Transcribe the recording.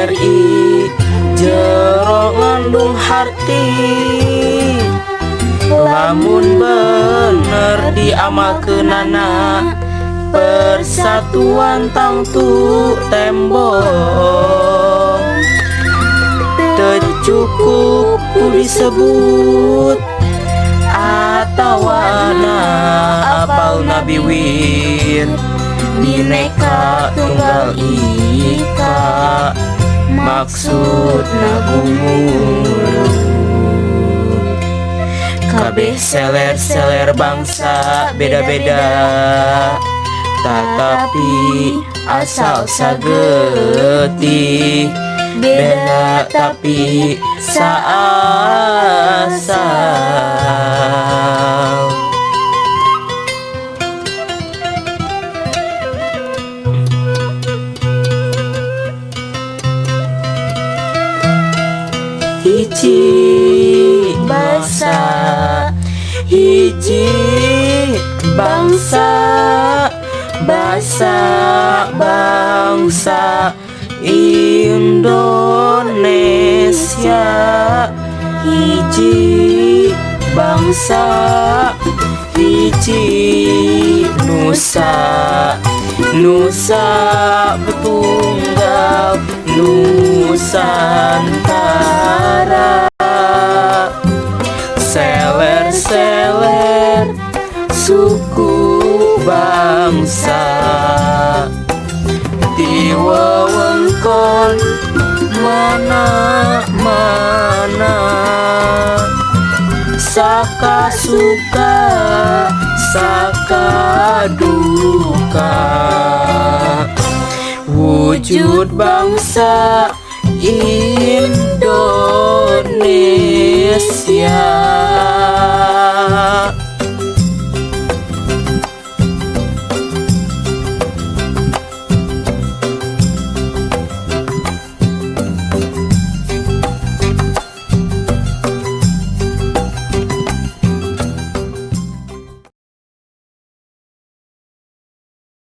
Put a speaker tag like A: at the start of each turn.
A: NKRI jero ngandung harti, lamun bener diamalkeunana persatuan tangtu tembok. Teu cukup ku disebut atawana apal Nabi wir, Bhinneka Tunggal Ika maksudna gumulun. Kabeh seler-seler bangsa beda-beda, tetapi asal sagetih, beda tapi saasal. Hiji bangsa, hiji bangsa, bangsa Indonesia. Hiji bangsa, hiji nusa, nusa betunggal Nusantara. Seler-seler suku bangsa di wewengkon mana-mana, saka suka saka duka, wujud bangsa Indonesia.